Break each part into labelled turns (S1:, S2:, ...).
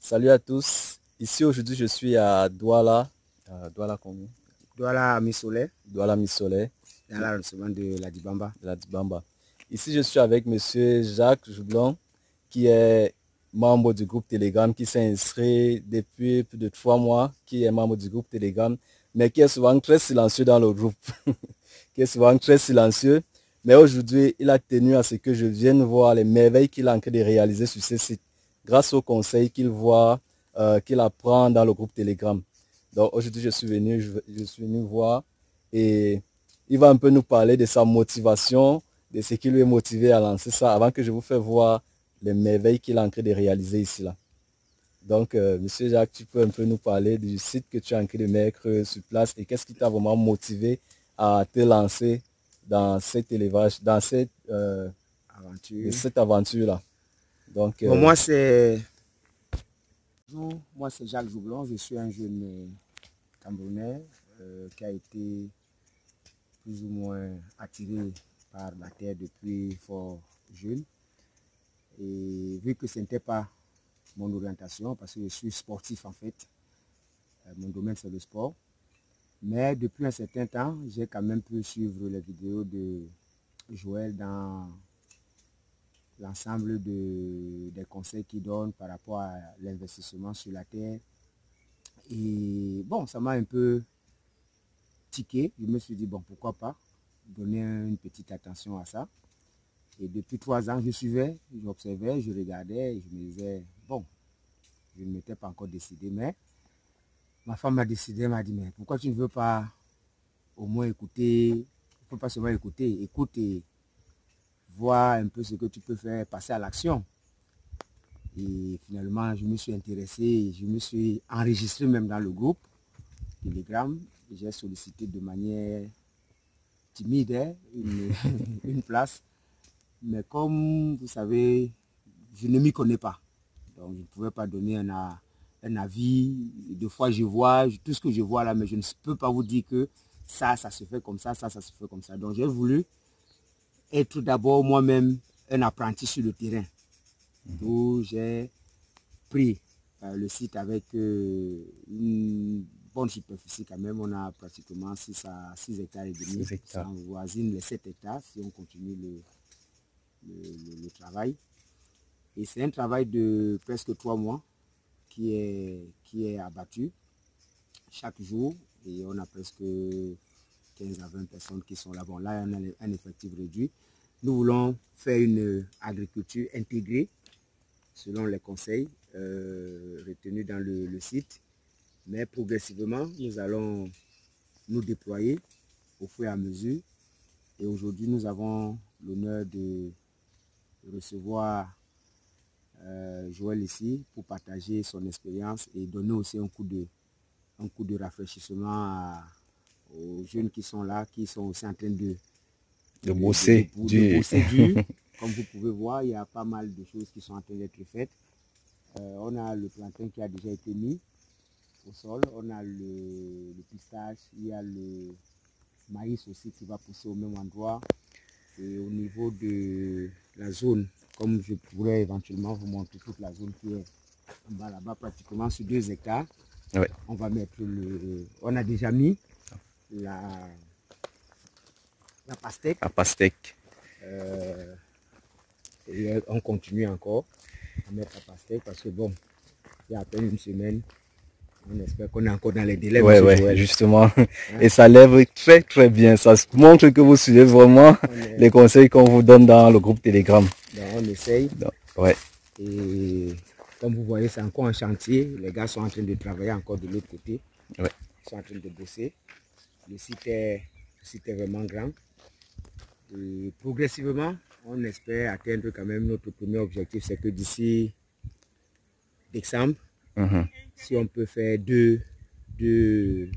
S1: Salut à tous. Ici aujourd'hui je suis à Douala. Douala combien?
S2: Douala Missolé.
S1: Douala Missolé.
S2: Dans l'arrondissement de la Dibamba.
S1: De la Dibamba. Ici je suis avec monsieur Jacques Joublon qui est membre du groupe Telegram, qui s'est inscrit depuis plus de 3 mois, qui est membre du groupe Telegram, mais qui est souvent très silencieux dans le groupe. Qui est souvent très silencieux. Mais aujourd'hui, il a tenu à ce que je vienne voir les merveilles qu'il est en train de réaliser sur ce site, grâce aux conseils qu'il voit, qu'il apprend dans le groupe Telegram. Donc aujourd'hui, je suis venu voir et il va un peu nous parler de sa motivation, de ce qui lui est motivé à lancer ça, avant que je vous fasse voir les merveilles qu'il est en train de réaliser ici là. Donc, monsieur Jacques, tu peux un peu nous parler du site que tu es en train de mettre sur place et qu'est-ce qui t'a vraiment motivé à te lancer dans cet élevage, dans cette aventure-là. Donc,
S2: bon, moi, c'est Jacques Joublon. Je suis un jeune Camerounais qui a été plus ou moins attiré par la terre depuis fort jeune. Et vu que ce n'était pas mon orientation, parce que je suis sportif en fait, mon domaine c'est le sport. Mais depuis un certain temps, j'ai quand même pu suivre les vidéos de Joël dans l'ensemble des conseils qu'il donne par rapport à l'investissement sur la terre. Et bon, ça m'a un peu tiqué. Je me suis dit, bon, pourquoi pas donner une petite attention à ça. Et depuis 3 ans, je suivais, j'observais, je regardais et je me disais, bon, je ne m'étais pas encore décidé, mais ma femme m'a décidé, m'a dit, mais pourquoi tu ne veux pas au moins écouter, il ne faut pas seulement écouter, écoute et voir un peu ce que tu peux faire, passer à l'action. Et finalement, je me suis intéressé, je me suis enregistré même dans le groupe Telegram. J'ai sollicité de manière timide une place. Mais comme vous savez, je ne m'y connais pas. Donc je ne pouvais pas donner un avis. Des fois je vois tout ce que je vois là, mais je ne peux pas vous dire que ça se fait comme ça, ça se fait comme ça. Donc j'ai voulu être d'abord moi-même un apprenti sur le terrain. D'où j'ai pris le site avec une bonne superficie quand même. On a pratiquement 6 hectares et demi. Ça voisine les 7 hectares si on continue le travail. Et c'est un travail de presque 3 mois qui est abattu chaque jour. Et on a presque 15 à 20 personnes qui sont là. Bon, là, on a un effectif réduit. Nous voulons faire une agriculture intégrée selon les conseils retenus dans le site. Mais progressivement, nous allons nous déployer au fur et à mesure. Et aujourd'hui, nous avons l'honneur de recevoir Joël ici pour partager son expérience et donner aussi un coup de rafraîchissement aux jeunes qui sont là, qui sont aussi en train de
S1: bosser dur.
S2: Comme vous pouvez voir, il y a pas mal de choses qui sont en train d'être faites. On a le plantain qui a déjà été mis au sol, on a le pistache, il y a le maïs aussi qui va pousser au même endroit. Et au niveau de la zone, comme je pourrais éventuellement vous montrer toute la zone qui est en bas là-bas, pratiquement sur 2 hectares.
S1: Ouais.
S2: On va mettre on a déjà mis la pastèque.
S1: La pastèque.
S2: Et on continue encore à mettre la pastèque parce que bon, il y a à peine une semaine. On espère qu'on est encore dans les délais.
S1: Ouais, justement. Hein? Et ça lève très très bien. Ça montre que vous suivez vraiment les conseils qu'on vous donne dans le groupe Telegram.
S2: Donc on essaye.
S1: Donc, ouais.
S2: Et comme vous voyez, c'est encore un chantier. Les gars sont en train de travailler encore de l'autre côté.
S1: Ouais.
S2: Ils sont en train de bosser. Le site est vraiment grand. Et progressivement, on espère atteindre quand même notre premier objectif. C'est que d'ici décembre, si on peut faire deux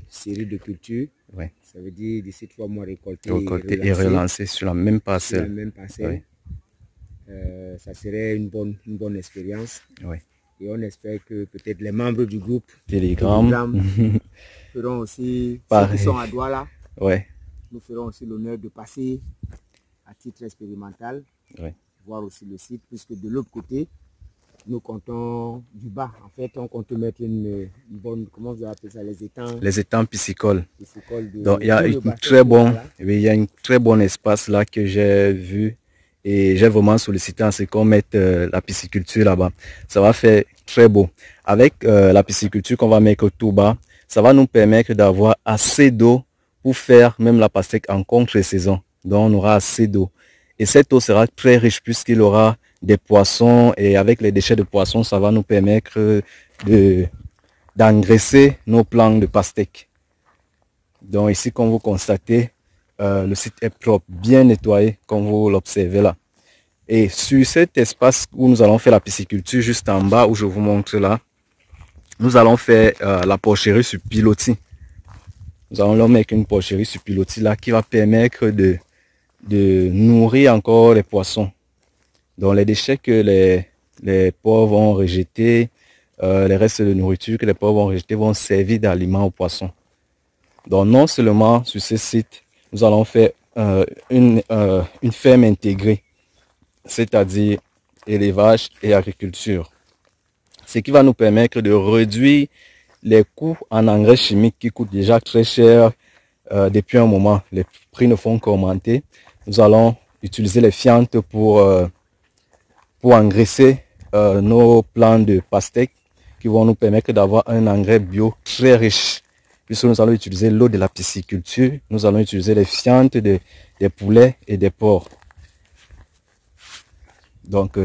S2: séries de cultures,
S1: ouais.
S2: Ça veut dire d'ici 3 mois récolter
S1: et relancer sur la même parcelle.
S2: Ouais. Ça serait une bonne expérience.
S1: Ouais.
S2: Et on espère que peut-être les membres du groupe
S1: Telegram
S2: feront aussi,
S1: pareil.
S2: Ceux qui sont à Douala,
S1: ouais.
S2: Nous ferons aussi l'honneur de passer à titre expérimental,
S1: ouais.
S2: voir aussi le site, puisque de l'autre côté, nous comptons du bas. En fait, on compte mettre une bonne, comment vous appelez ça,
S1: les étangs piscicoles.
S2: De,
S1: donc il y a il y a un très bon espace là que j'ai vu et j'ai vraiment sollicité en ce qu'on mette la pisciculture là-bas. Ça va faire très beau. Avec la pisciculture qu'on va mettre tout bas, ça va nous permettre d'avoir assez d'eau pour faire même la pastèque en contre-saison. Donc on aura assez d'eau. Et cette eau sera très riche puisqu'il aura des poissons et avec les déchets de poissons, ça va nous permettre d'engraisser nos plants de pastèque. Donc ici, comme vous constatez, le site est propre, bien nettoyé, comme vous l'observez là. Et sur cet espace où nous allons faire la pisciculture, juste en bas où je vous montre là, nous allons faire la porcherie sur pilotis. Nous allons leur mettre une porcherie sur pilotis là qui va permettre de nourrir encore les poissons. Donc les déchets que les porcs vont rejeter, les restes de nourriture que les porcs vont rejeter vont servir d'aliment aux poissons. Donc non seulement sur ce site, nous allons faire une ferme intégrée, c'est-à-dire élevage et agriculture. Ce qui va nous permettre de réduire les coûts en engrais chimiques qui coûtent déjà très cher depuis un moment. Les prix ne font qu'augmenter. Nous allons utiliser les fientes pour engraisser nos plants de pastèque qui vont nous permettre d'avoir un engrais bio très riche. Puisque nous allons utiliser l'eau de la pisciculture, nous allons utiliser les fientes des poulets et des porcs. Donc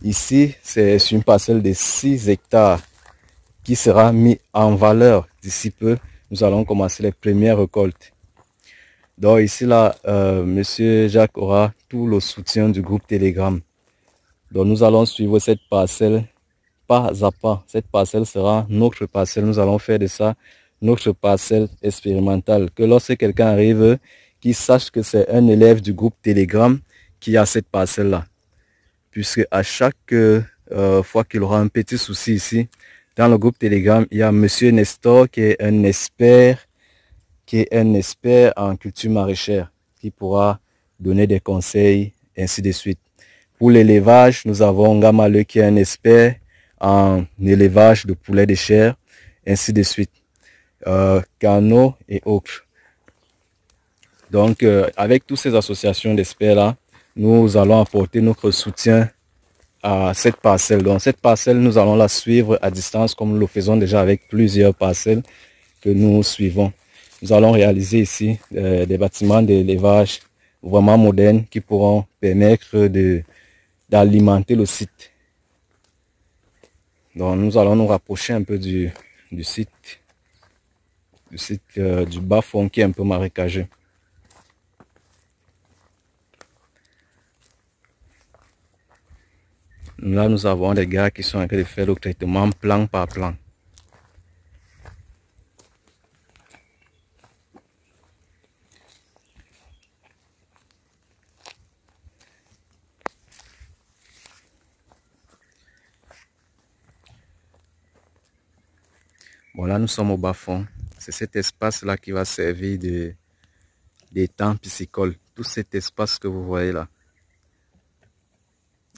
S1: ici, c'est une parcelle de 6 hectares qui sera mis en valeur d'ici peu. Nous allons commencer les premières récoltes. Donc ici, là, Monsieur Jacques aura tout le soutien du groupe Telegram. Donc nous allons suivre cette parcelle pas à pas. Cette parcelle sera notre parcelle. Nous allons faire de ça notre parcelle expérimentale. Que lorsque quelqu'un arrive, qu'il sache que c'est un élève du groupe Telegram qui a cette parcelle-là. Puisque à chaque fois qu'il aura un petit souci ici, dans le groupe Telegram, il y a Monsieur Nestor qui est un expert en culture maraîchère qui pourra donner des conseils, ainsi de suite. Pour l'élevage, nous avons Gamale qui est un expert en élevage de poulets de chair, ainsi de suite. Cano et autres. Donc, avec toutes ces associations d'experts là, nous allons apporter notre soutien à cette parcelle. Donc, cette parcelle, nous allons la suivre à distance comme nous le faisons déjà avec plusieurs parcelles que nous suivons. Nous allons réaliser ici des bâtiments d'élevage vraiment modernes qui pourront permettre d'alimenter le site. Donc, nous allons nous rapprocher un peu du site du bas-fond qui est un peu marécageux. Là, nous avons des gars qui sont en train de faire le traitement plan par plan. Bon, là, nous sommes au bas-fond. C'est cet espace-là qui va servir d'étang piscicole. Tout cet espace que vous voyez là.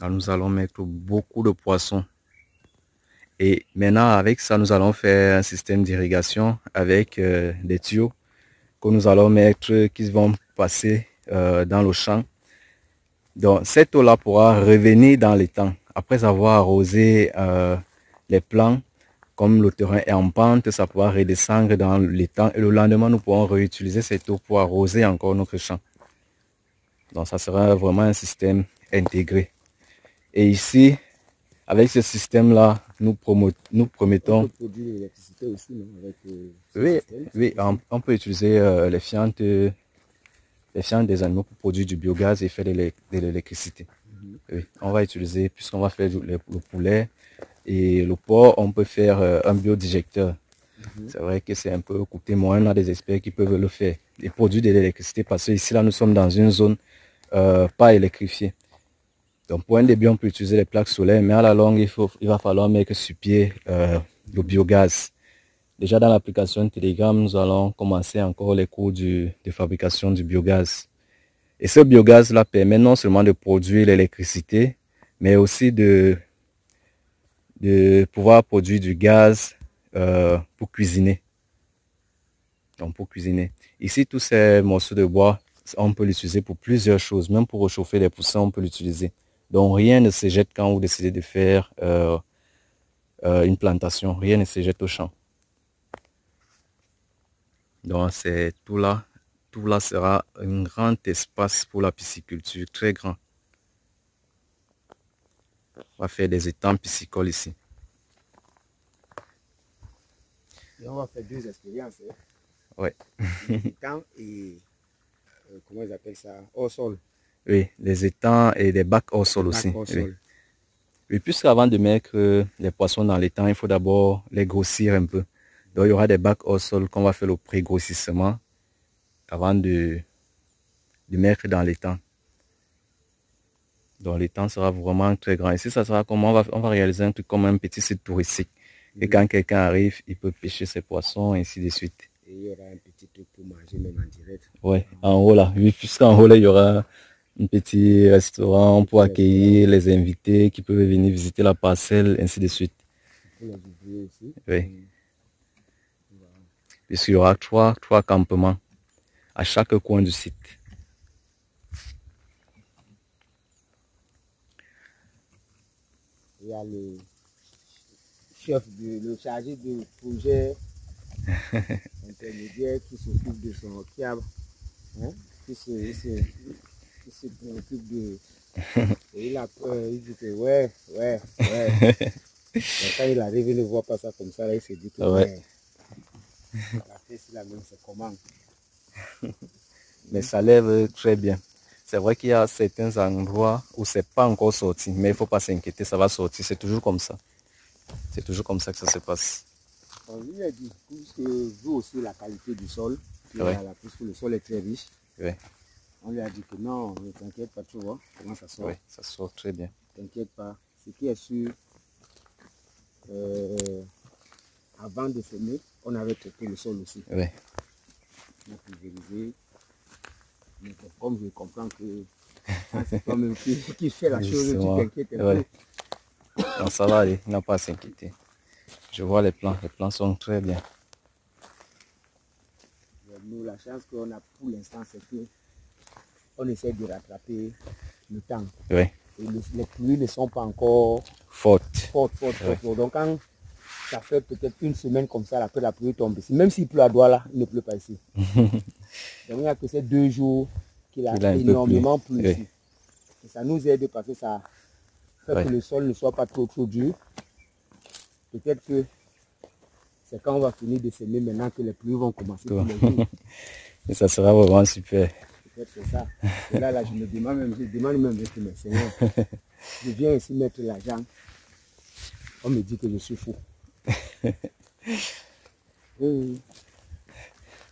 S1: Là, nous allons mettre beaucoup de poissons. Et maintenant, avec ça, nous allons faire un système d'irrigation avec des tuyaux que nous allons mettre, qui vont passer dans le champ. Donc, cette eau-là pourra revenir dans l'étang. Après avoir arrosé les plants, comme le terrain est en pente, ça pourra redescendre dans l'étang. Et le lendemain, nous pourrons réutiliser cette eau pour arroser encore notre champ. Donc, ça sera vraiment un système intégré. Et ici, avec ce système-là, nous promettons...
S2: On peut produire l'électricité aussi, non?
S1: Oui, on peut utiliser les fientes des animaux pour produire du biogaz et faire de l'électricité. Oui, on va utiliser, puisqu'on va faire le poulet et le porc, on peut faire un biodigecteur. C'est vrai que c'est un peu coûteux, mais on a des experts qui peuvent le faire et produire de l'électricité parce que ici, là, nous sommes dans une zone pas électrifiée. Donc pour un début, on peut utiliser les plaques solaires, mais à la longue, il va falloir mettre sur pied le biogaz. Déjà dans l'application Telegram, nous allons commencer encore les cours de fabrication du biogaz. Et ce biogaz-là permet non seulement de produire l'électricité, mais aussi de de pouvoir produire du gaz pour cuisiner. Donc pour cuisiner. Ici, tous ces morceaux de bois, on peut l'utiliser pour plusieurs choses. Même pour réchauffer les poussins, on peut l'utiliser. Donc rien ne se jette quand vous décidez de faire une plantation. Rien ne se jette au champ. Donc c'est tout là. Tout là sera un grand espace pour la pisciculture, très grand. On va faire des étangs piscicoles ici.
S2: Et on va faire deux expériences. Hein.
S1: Ouais.
S2: Les étangs et comment ils appellent ça? Hors sol.
S1: Oui, des étangs et des bacs hors sol aussi.
S2: Hors
S1: oui.
S2: sol.
S1: Et puisqu'avant de mettre les poissons dans l'étang, il faut d'abord les grossir un peu. Donc il y aura des bacs hors sol qu'on va faire le pré-grossissement avant de mettre dans l'étang. Donc l'étang sera vraiment très grand. Ici, ça sera comme on va réaliser un truc comme un petit site touristique. Et quand quelqu'un arrive, il peut pêcher ses poissons, et ainsi de suite.
S2: Et il y aura un petit truc pour manger même en direct.
S1: Ouais, en haut là. Oui, puisqu'en haut là, il y aura un petit restaurant pour accueillir les invités qui peuvent venir visiter la parcelle, ainsi de suite.
S2: Pour les ouvriers aussi.
S1: Oui. Puisqu'il y aura trois campements à chaque coin du site.
S2: Il y a le chef, le chargé de projet intermédiaire qui s'occupe de son câble, hein, qui se préoccupe de... Et il a peur, il dit que ouais. Et quand il arrive, il ne voit pas ça comme ça, là, il se dit que ouais. La tête, c'est la même, c'est comment.
S1: Mais ça lève très bien. C'est vrai qu'il y a certains endroits où c'est pas encore sorti, mais il ne faut pas s'inquiéter, ça va sortir. C'est toujours comme ça. C'est toujours comme ça que ça se passe.
S2: On lui a dit, puisque vu aussi la qualité du sol, puisque le sol est très riche, on lui a dit que non, ne t'inquiète pas, tu vois comment ça sort.
S1: Oui, ça sort très bien.
S2: T'inquiète pas. Ce qui est sûr, avant de semer, on avait traité le sol aussi.
S1: Oui.
S2: On a pulvérisé. Mais comme je comprends que c'est toi-même qui fait la chose, tu t'inquiètes un peu.
S1: Non, ça va aller, il n'a pas à s'inquiéter. Je vois les plans sont très bien.
S2: Nous, la chance qu'on a pour l'instant, c'est que on essaie de rattraper le temps.
S1: Oui.
S2: Et les pluies ne sont pas encore fortes. Donc quand ça fait peut-être une semaine comme ça, après la pluie tombe ici. Même s'il pleut à Douala, il ne pleut pas ici. Donc il n'y a que ces 2 jours qu'il a énormément plu ici. Et ça nous aide parce que ça fait que le sol ne soit pas trop dur. Peut-être que c'est quand on va finir de semer maintenant que les pluies vont commencer tous les jours.
S1: Et ça sera vraiment super.
S2: Peut-être c'est ça. Et là, je me demande même, mais Seigneur, je viens ici mettre l'argent. On me dit que je suis fou.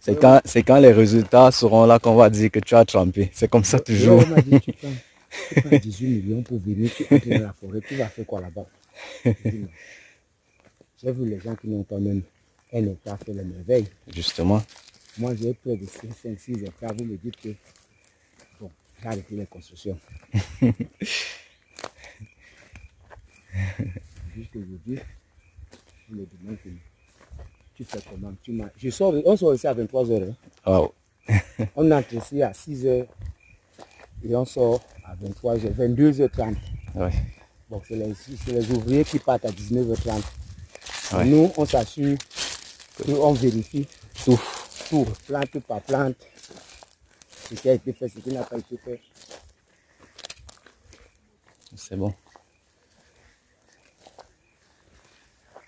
S1: C'est quand les résultats seront là qu'on va dire que tu as trempé. C'est comme ça toujours.
S2: On m'a dit, tu prends 18 millions pour venir, tu entres dans la forêt, tu vas faire quoi là-bas? J'ai vu les gens qui n'ont pas même un hectare faire les merveilles.
S1: Justement.
S2: Moi, j'ai près de 5-6 hectares. Vous me dites que, bon, j'ai arrêté les constructions. Jusqu'aujourd'hui, je me demande que tu fais comment? On sort ici à 23 h. Hein?
S1: Wow.
S2: On entre ici à 6 h et on sort à 23 h, 22 h 30.
S1: Ouais.
S2: Bon, c'est les ouvriers qui partent à 19 h 30.
S1: Ouais.
S2: Nous, on s'assure qu'on vérifie
S1: tout,
S2: plante par plante, ce qui a été fait, ce qui n'a pas été fait.
S1: C'est bon.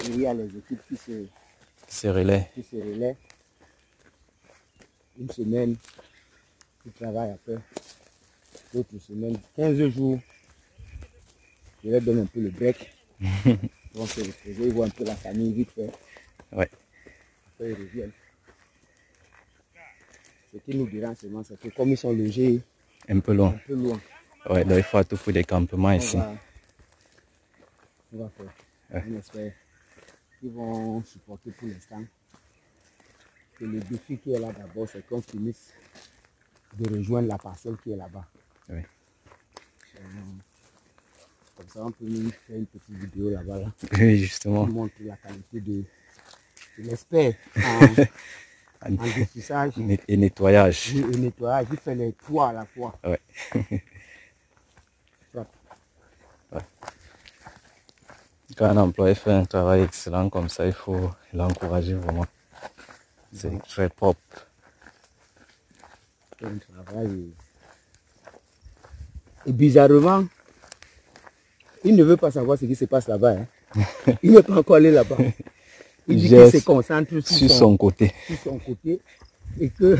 S2: Et il y a les équipes qui
S1: se relaient.
S2: Une semaine, ils travaillent après. D'autres semaines, 15 jours, je leur donne un peu le break. Ils vont se reposer, ils voient un peu la famille vite fait.
S1: Ouais.
S2: Après, ils reviennent. Ce qui nous dérange seulement, c'est que comme ils sont logés
S1: un peu loin. Ouais, donc il faut tout pour des campements ici.
S2: On va faire. Ouais. On espère qu'ils vont supporter pour l'instant. Que le défi qui est là d'abord, c'est qu'on finisse de rejoindre la parcelle qui est là-bas.
S1: Oui.
S2: Comme ça, on peut nous faire une petite vidéo là-bas. Là,
S1: Oui, justement.
S2: pour montrer la qualité de l'expert en défrichage
S1: Et nettoyage.
S2: et nettoyage. Il fait les trois à la fois.
S1: Ouais. Ouais. Quand un employé fait un travail excellent comme ça, il faut l'encourager vraiment. C'est très propre.
S2: C'est un travail. Et bizarrement, il ne veut pas savoir ce qui se passe là-bas. Hein. Il n'est pas encore allé là-bas. Il dit qu'il se concentre
S1: sur son côté.
S2: Sur son côté. Et que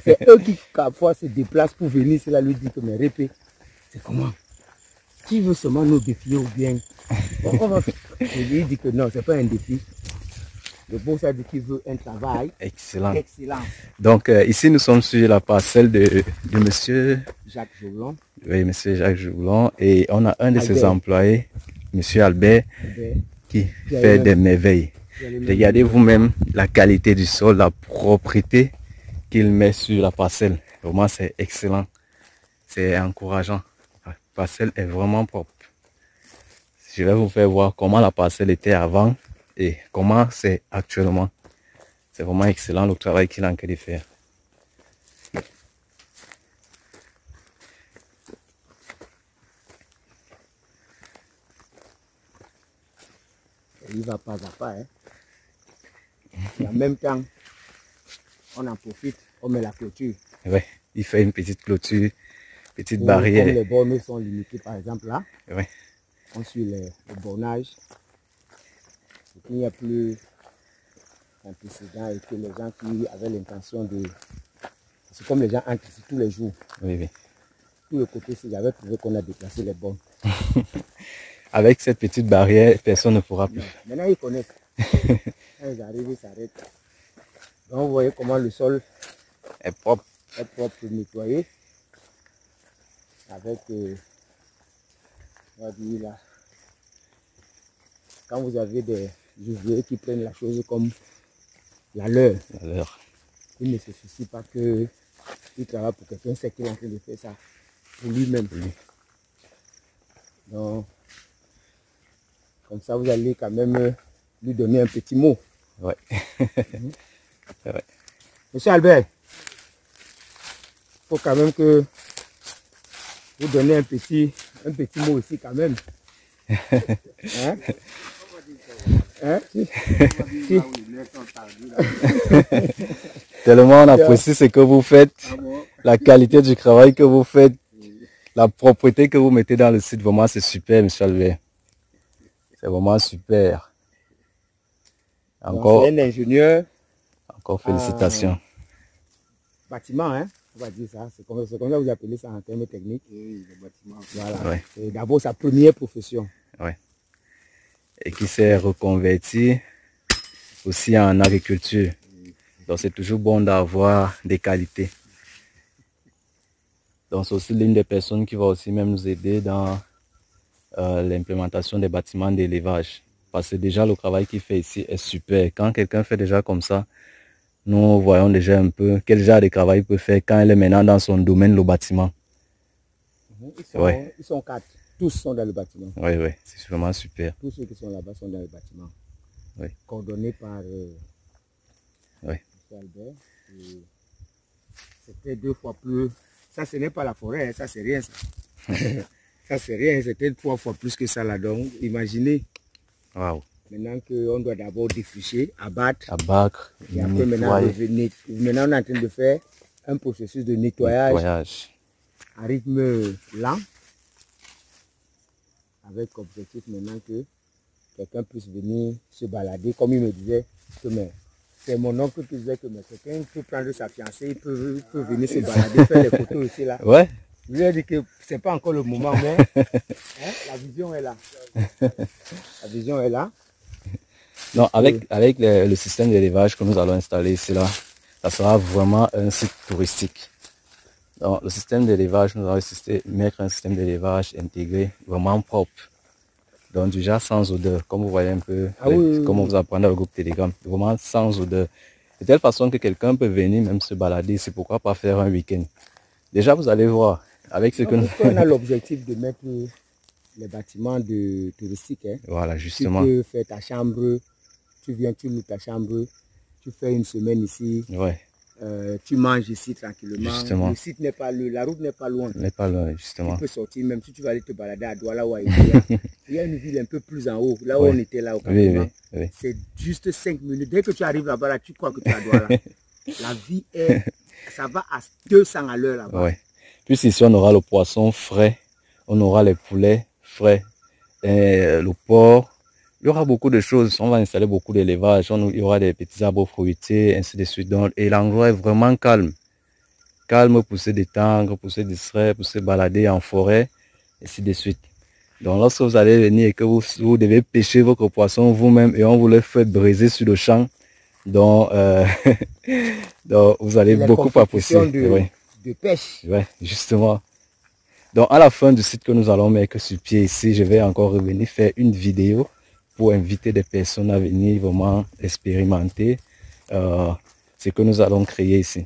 S2: c'est eux qui, parfois, se déplacent pour venir. Cela lui dit que, mais répète, c'est comment? Qui veut seulement nous défier ou bien? Et lui dit que non, c'est pas un défi. Le boss a dit qu'il veut un travail
S1: excellent.
S2: Excellent.
S1: Donc ici nous sommes sur la parcelle de monsieur
S2: Jacques Joublon.
S1: Oui, monsieur Jacques Joublon. Et on a un de ses employés, monsieur Albert, qui fait des merveilles. Regardez vous-même la qualité du sol, la propreté qu'il met sur la parcelle. Vraiment, c'est excellent. C'est encourageant. La parcelle est vraiment propre. Je vais vous faire voir comment la parcelle était avant et comment c'est actuellement. C'est vraiment excellent le travail qu'il a en train de faire.
S2: Il va pas à pas. Hein. Et en même temps, on en profite, on met la clôture.
S1: Oui, il fait une petite clôture, petite barrière.
S2: Comme les bornes sont limitées, par exemple, là,
S1: oui.
S2: On suit le bornage. Il n'y a plus un précédent et que les gens qui avaient l'intention de... C'est comme les gens entrent ici tous les jours.
S1: Oui, oui.
S2: Tout le côté, j'avais trouvé qu'on a déplacé les bornes.
S1: Avec cette petite barrière, personne ne pourra plus.
S2: Non. Maintenant, ils connaissent. Quand ils arrivent, ils s'arrêtent. Donc, vous voyez comment le sol
S1: est propre,
S2: nettoyé. Avec, on va dire là, quand vous avez des ouvriers qui prennent la chose comme la leur, ils ne se soucient pas qu'il travaille pour quelqu'un, c'est qu'il est en train de faire ça pour lui-même. Oui. Donc, comme ça, vous allez quand même lui donner un petit mot.
S1: Ouais.
S2: Ouais. Monsieur Albert, il faut quand même que vous donnez un petit mot ici quand même. Hein? Hein?
S1: Tellement on apprécie ce que vous faites, la qualité du travail que vous faites, la propreté que vous mettez dans le site. Vraiment, c'est super, monsieur Albert. C'est vraiment super.
S2: Encore un ingénieur.
S1: Encore félicitations.
S2: Bâtiment, hein? On va dire ça. C'est comme ça que vous appelez ça en termes techniques. Oui, le bâtiment. Voilà. Ouais. C'est d'abord sa première profession.
S1: Ouais. Et qui s'est reconverti aussi en agriculture. Donc c'est toujours bon d'avoir des qualités. Donc c'est aussi l'une des personnes qui va aussi même nous aider dans l'implémentation des bâtiments d'élevage. Parce que déjà le travail qu'il fait ici est super. Quand quelqu'un fait déjà comme ça, nous voyons déjà un peu quel genre de travail il peut faire quand il est maintenant dans son domaine, le bâtiment.
S2: Ils sont 4. Tous sont dans le bâtiment.
S1: Oui, oui, c'est vraiment super.
S2: Tous ceux qui sont là-bas sont dans le bâtiment.
S1: Oui.
S2: Coordonnés par
S1: oui.
S2: Albert. C'était 2 fois plus. Ça, ce n'est pas la forêt, ça, c'est rien. Ça, ça c'est rien. C'était 3 fois plus que ça là. Donc, imaginez.
S1: Wow.
S2: Maintenant qu'on doit d'abord défricher, abattre.
S1: Et
S2: après, maintenant, on est en train de faire un processus de nettoyage. À rythme lent. Avec objectif maintenant que quelqu'un puisse venir se balader. Comme il me disait, c'est mon oncle qui disait que quelqu'un peut prendre sa fiancée, il peut venir se balader, faire les photos aussi là.
S1: Ouais.
S2: Je lui ai dit que c'est pas encore le moment, mais hein, la vision est là. La vision est là.
S1: Non, avec le système d'élevage que nous allons installer ici là, ça sera vraiment un site touristique. Donc, le système d'élevage, nous allons mettre un système d'élevage intégré, vraiment propre. Donc déjà sans odeur, comme vous voyez un peu, comme on vous apprend dans le groupe Telegram, vraiment sans odeur. De telle façon que quelqu'un peut venir même se balader, c'est pourquoi pas faire un week-end. Déjà vous allez voir, avec ce que nous...
S2: On a l'objectif de mettre les bâtiments touristiques. Hein.
S1: Voilà, justement.
S2: Tu peux faire ta chambre, tu viens, tu loues ta chambre, tu fais une semaine ici.
S1: Ouais.
S2: Tu manges ici tranquillement.
S1: Justement.
S2: Le site n'est pas la route n'est pas loin.
S1: N'est pas loin, justement.
S2: Tu peux sortir, même si tu vas aller te balader à Douala ou à il y a une ville un peu plus en haut, là où on était là au campement.
S1: Oui.
S2: C'est juste 5 minutes. Dès que tu arrives là-bas, là, tu crois que tu es à Douala. La vie ça va à 200 à l'heure là-bas.
S1: Ouais. Puis ici, on aura le poisson frais, on aura les poulets frais, et le porc. Il y aura beaucoup de choses. On va installer beaucoup d'élevage. Il y aura des petits arbres fruitiers, ainsi de suite. Donc, et l'endroit est vraiment calme. Calme pour se détendre, pour se distraire, pour se balader en forêt, ainsi de suite. Donc, lorsque vous allez venir et que vous devez pêcher votre poisson vous-même et on vous le fait briser sur le champ, donc, donc vous allez beaucoup apprécier.
S2: De pêche.
S1: Oui, justement. Donc, à la fin du site que nous allons mettre sur pied ici, je vais encore revenir faire une vidéo pour inviter des personnes à venir vraiment expérimenter ce que nous allons créer ici.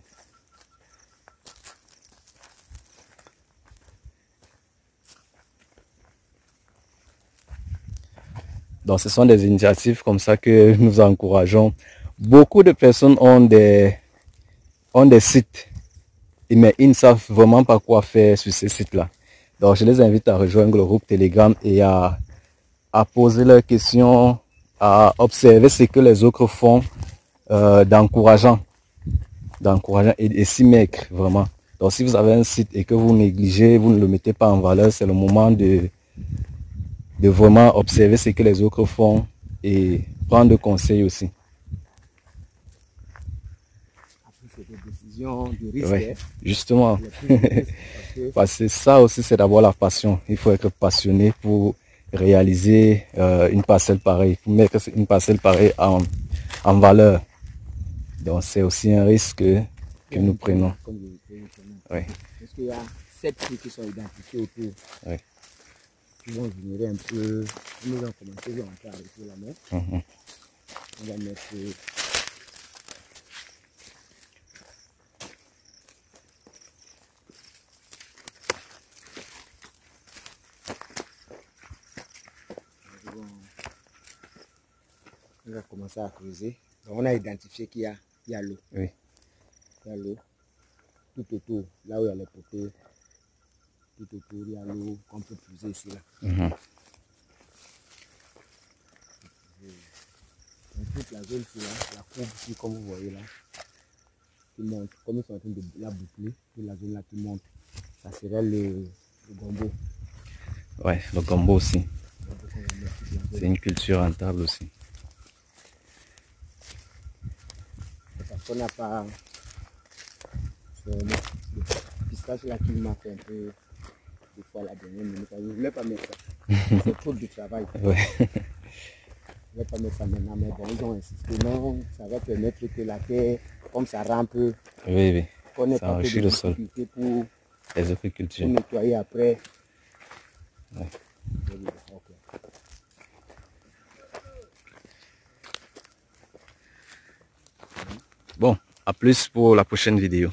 S1: Donc, ce sont des initiatives comme ça que nous encourageons. Beaucoup de personnes ont des sites, mais ils ne savent vraiment pas quoi faire sur ces sites-là. Donc, je les invite à rejoindre le groupe Telegram et à poser leurs questions, à observer ce que les autres font d'encourageant et s'y mettre vraiment. Donc, si vous avez un site et que vous négligez, vous ne le mettez pas en valeur, c'est le moment de vraiment observer ce que les autres font et prendre conseil aussi.
S2: C'est des décisions de risque.
S1: Oui, justement. Parce que ça aussi, c'est d'abord la passion. Il faut être passionné pour réaliser une parcelle pareille, pour mettre une parcelle pareille en valeur. Donc, c'est aussi un risque que nous prenons. Oui.
S2: Parce qu'il y a 7 prix qui sont identifiés autour.
S1: Oui.
S2: Qui vont venir un peu. Nous allons commencer à entrer avec la main. On va mettre. On va commencer à creuser. Donc on a identifié qu'il y a l'eau.
S1: Oui.
S2: Il y a l'eau. Tout autour, là où il y a les poteaux, tout autour, il y a l'eau qu'on peut puiser ici. Là. Donc, toute la zone ici, là, la courbe ici, comme vous voyez là, qui monte. Comme ils sont en train de la boucler, toute la zone là qui monte, ça serait le gombo.
S1: Ouais, le gombo aussi. C'est une culture rentable aussi.
S2: Parce qu'on n'a pas le pistache là qui m'a fait un peu des fois la dernière minute. Je ne voulais pas mettre ça. C'est trop de travail.
S1: Ouais.
S2: Je ne voulais pas mettre ça maintenant, mais bon, ils ont insisté. Non, ça va permettre que la terre, comme ça rampe,
S1: oui.
S2: qu'on n'ait pas
S1: enrichit le sol
S2: pour
S1: les agricultures.
S2: Pour nettoyer après.
S1: Ouais.
S2: Okay.
S1: Bon, à plus pour la prochaine vidéo.